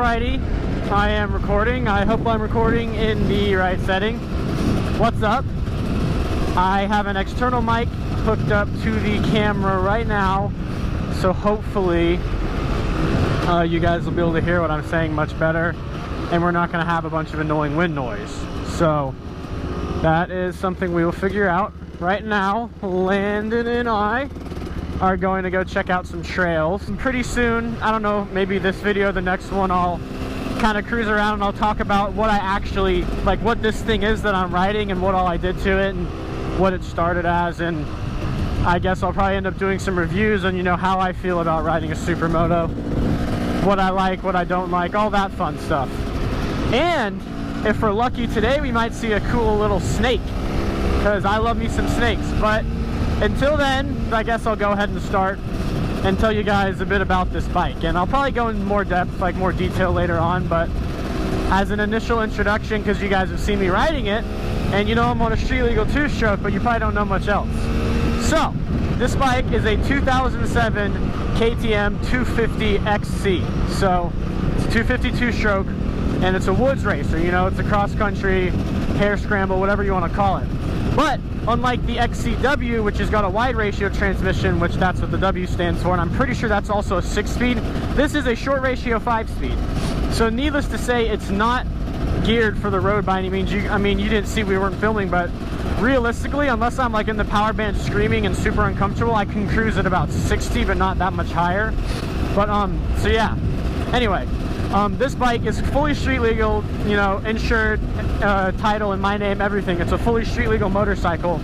Alrighty, I am recording. I hope I'm recording in the right setting. What's up? I have an external mic hooked up to the camera right now, so hopefully you guys will be able to hear what I'm saying much better, and we're not going to have a bunch of annoying wind noise. So that is something we will figure out. Right now, Landon and I are going to go check out some trails. And pretty soon, I don't know, maybe this video, the next one, I'll kind of cruise around and I'll talk about what I actually, like what this thing is that I'm riding and what all I did to it and what it started as. And I guess I'll probably end up doing some reviews on, you know, how I feel about riding a Supermoto, what I like, what I don't like, all that fun stuff. And if we're lucky today, we might see a cool little snake, because I love me some snakes. But until then, I guess I'll go ahead and start and tell you guys a bit about this bike. And I'll probably go in more depth, like more detail later on, but as an initial introduction, because you guys have seen me riding it, and you know I'm on a street legal 2-stroke, but you probably don't know much else. So, this bike is a 2007 KTM 250 XC. So, it's a 250 2-stroke, and it's a woods racer, you know, it's a cross-country, hare scramble, whatever you want to call it. But unlike the XCW, which has got a wide ratio transmission, which that's what the W stands for, and I'm pretty sure that's also a 6-speed, this is a short ratio 5-speed. So needless to say, it's not geared for the road by any means. I mean, you didn't see, we weren't filming, but realistically, unless I'm like in the power band screaming and super uncomfortable, I can cruise at about 60, but not that much higher. But so yeah, anyway, this bike is fully street legal, you know, insured, title in my name, everything. It's a fully street legal motorcycle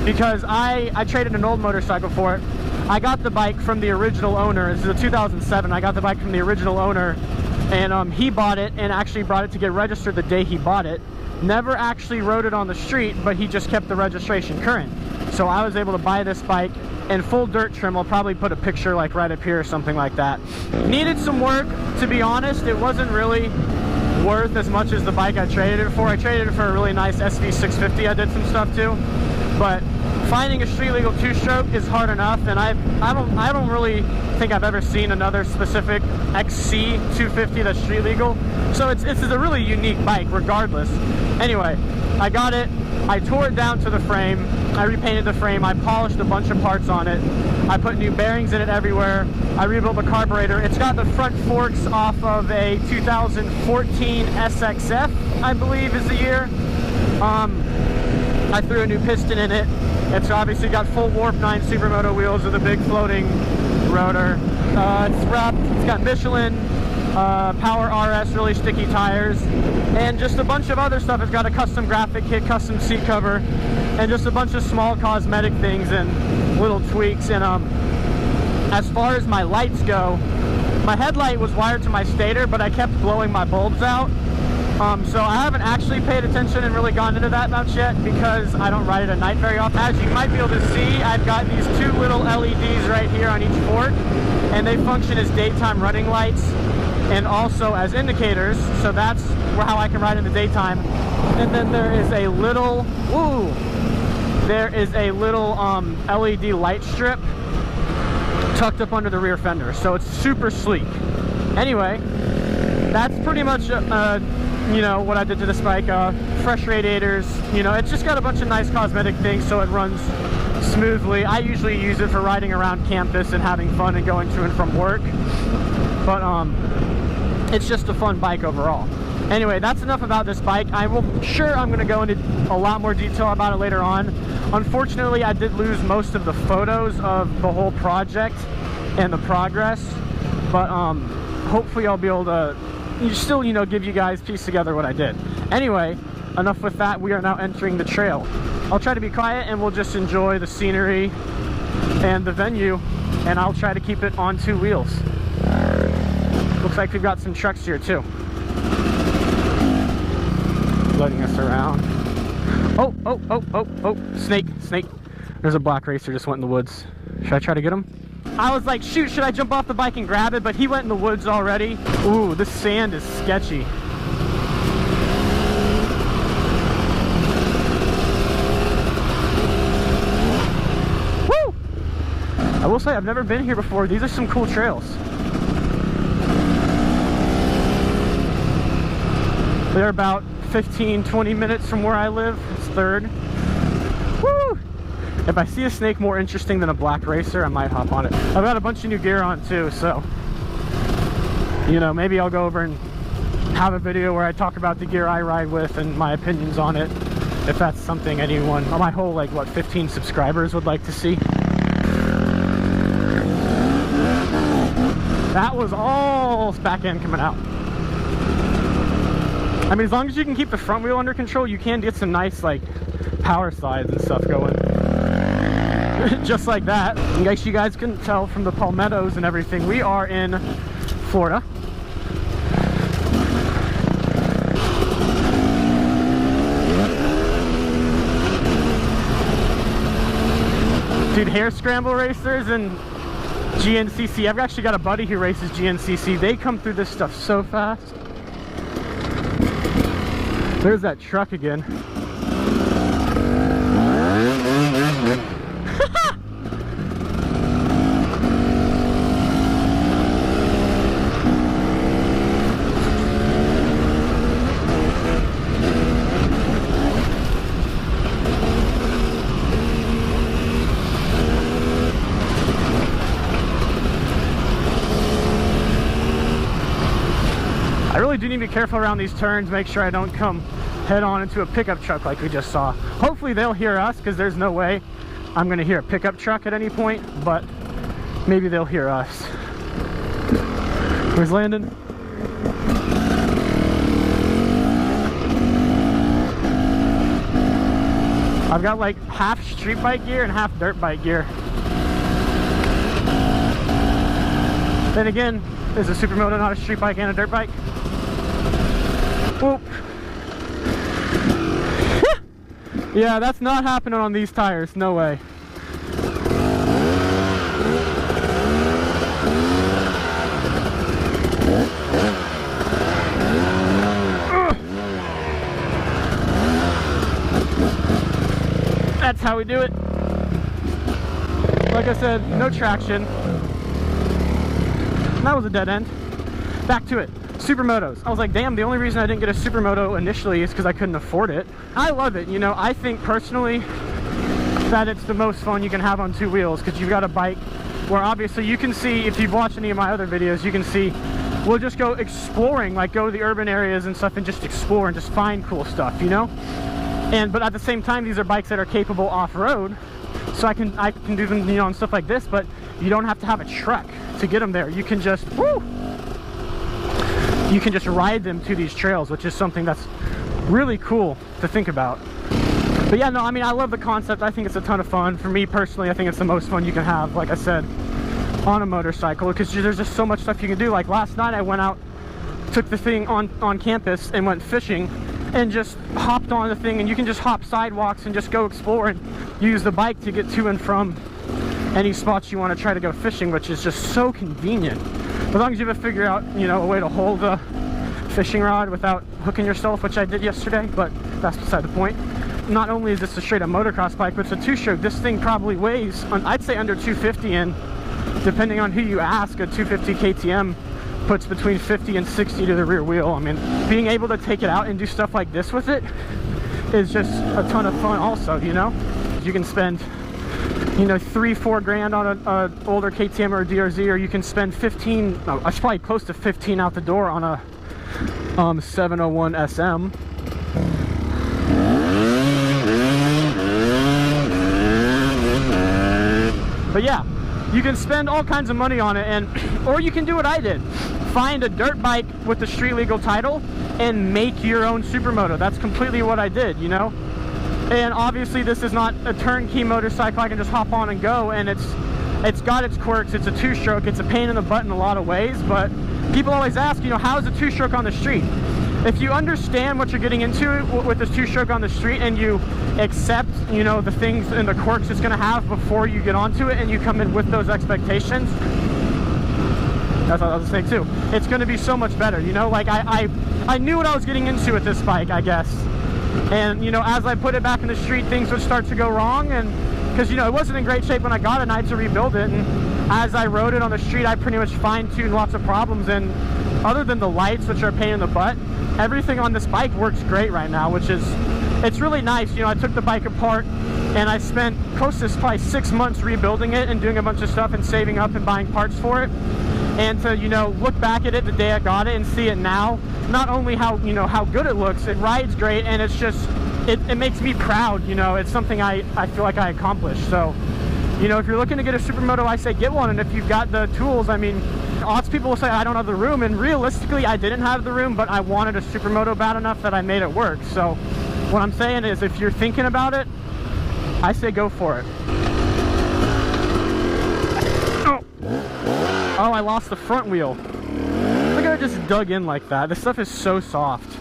because I traded an old motorcycle for it. I got the bike from the original owner. This is a 2007. I got the bike from the original owner, and he bought it and actually brought it to get registered the day he bought it. Never actually rode it on the street, but he just kept the registration current. So I was able to buy this bike in full dirt trim. I'll probably put a picture like right up here or something like that. Needed some work, to be honest. It wasn't really worth as much as the bike I traded it for. I traded it for a really nice SV650 I did some stuff to, but finding a street legal 2-stroke is hard enough, and I don't really think I've ever seen another specific XC 250 that's street legal. So it's a really unique bike regardless. Anyway, I got it, I tore it down to the frame, I repainted the frame, I polished a bunch of parts on it, I put new bearings in it everywhere, I rebuilt the carburetor. It's got the front forks off of a 2014 SXF, I believe is the year. I threw a new piston in it. It's obviously got full Warp 9 Supermoto wheels with a big floating rotor. It's wrapped, it's got Michelin, Power RS, really sticky tires, and just a bunch of other stuff. It's got a custom graphic kit, custom seat cover, and just a bunch of small cosmetic things and little tweaks. And as far as my lights go, my headlight was wired to my stator, but I kept blowing my bulbs out. So I haven't actually paid attention and really gone into that much yet because I don't ride it at night very often. As you might be able to see, I've got these 2 little LEDs right here on each fork, and they function as daytime running lights and also as indicators. So that's how I can ride in the daytime. And then there is a little, LED light strip tucked up under the rear fender. So it's super sleek. Anyway, that's pretty much you know, what I did to this bike. Fresh radiators, you know, it's just got a bunch of nice cosmetic things so it runs smoothly. I usually use it for riding around campus and having fun and going to and from work, but it's just a fun bike overall. Anyway, that's enough about this bike. I'm going to go into a lot more detail about it later on. Unfortunately, I did lose most of the photos of the whole project and the progress, but hopefully I'll be able to still, you know, give you guys piece together what I did. Anyway, enough with that. We are now entering the trail. I'll try to be quiet and we'll just enjoy the scenery and the venue, and I'll try to keep it on 2 wheels. Looks like we've got some trucks here too. Letting us around. Oh, snake. There's a black racer just went in the woods. Should I try to get him? I was like, shoot, should I jump off the bike and grab it? But he went in the woods already. Ooh, this sand is sketchy. Woo! I will say, I've never been here before. These are some cool trails. They're about 15-20 minutes from where I live. It's 3rd. Woo! If I see a snake more interesting than a black racer, I might hop on it. I've got a bunch of new gear on too, so you know, maybe I'll go over and have a video where I talk about the gear I ride with and my opinions on it, if that's something anyone, or my whole, like, what, 15 subscribers would like to see. That was all back end coming out. I mean, as long as you can keep the front wheel under control, you can get some nice, like, power slides and stuff going. Just like that. In case you guys can tell from the palmettos and everything, we are in Florida. Dude, hair scramble racers and GNCC. I've actually got a buddy who races GNCC. They come through this stuff so fast. There's that truck again. I really do need to be careful around these turns, make sure I don't come head on into a pickup truck like we just saw. Hopefully they'll hear us, because there's no way I'm going to hear a pickup truck at any point, but maybe they'll hear us. Where's Landon? I've got like half street bike gear and half dirt bike gear. Then again, is a Supermoto not a street bike and a dirt bike? Whoop. Yeah, that's not happening on these tires. No way. That's how we do it. Like I said, no traction. That was a dead end. Back to it. Supermotos. I was like, damn, the only reason I didn't get a Supermoto initially is because I couldn't afford it. I love it. You know, I think personally that it's the most fun you can have on 2 wheels, because you've got a bike where obviously you can see, if you've watched any of my other videos, you can see we'll just go exploring, like go to the urban areas and stuff and just explore and just find cool stuff, you know? But at the same time, these are bikes that are capable off-road, so I can do them, you know, on stuff like this, but you don't have to have a truck to get them there. You can just, woo! You can just ride them to these trails, which is something that's really cool to think about. But yeah, no, I mean, I love the concept. I think it's a ton of fun. For me personally, I think it's the most fun you can have, like I said, on a motorcycle, because there's just so much stuff you can do. Like last night I went out, took the thing on campus and went fishing and just hopped on the thing, and you can just hop sidewalks and just go explore and use the bike to get to and from any spots you want to try to go fishing, which is just so convenient. As long as you ever figure out, you know, a way to hold a fishing rod without hooking yourself, which I did yesterday, but that's beside the point. Not only is this a straight up motocross bike, but it's a 2-stroke. This thing probably weighs, I'd say, under 250, and depending on who you ask, a 250 KTM puts between 50 and 60 to the rear wheel. I mean, being able to take it out and do stuff like this with it is just a ton of fun also, you know? You can spend, you know, 3-4 grand on a older KTM or a DRZ, or you can spend 15, no, it's probably close to 15 out the door on a 701 SM. But yeah, you can spend all kinds of money on it, and or you can do what I did. Find a dirt bike with the street legal title and make your own Supermoto. That's completely what I did, you know? And obviously this is not a turnkey motorcycle I can just hop on and go, and it's got its quirks. It's a 2-stroke. It's a pain in the butt in a lot of ways, but people always ask, you know, how is a 2-stroke on the street? If you understand what you're getting into with this 2-stroke on the street, and you accept, you know, the things and the quirks it's going to have before you get onto it, and you come in with those expectations, that's what I was saying too, it's going to be so much better, you know? Like I knew what I was getting into with this bike, I guess. And, you know, as I put it back in the street, things would start to go wrong, and because, you know, it wasn't in great shape when I got it, and I had to rebuild it. And as I rode it on the street, I pretty much fine-tuned lots of problems, and other than the lights, which are a pain in the butt, everything on this bike works great right now, which is, it's really nice. You know, I took the bike apart and I spent close to probably 6 months rebuilding it and doing a bunch of stuff and saving up and buying parts for it. And to, you know, look back at it the day I got it and see it now, not only how, you know, how good it looks, it rides great, and it's just, it makes me proud. You know, it's something I feel like I accomplished. So, you know, if you're looking to get a Supermoto, I say get one. And if you've got the tools, I mean, lots of people will say I don't have the room, and realistically I didn't have the room, but I wanted a Supermoto bad enough that I made it work. So what I'm saying is, if you're thinking about it, I say go for it. Oh, I lost the front wheel. Look at it just dug in like that. This stuff is so soft.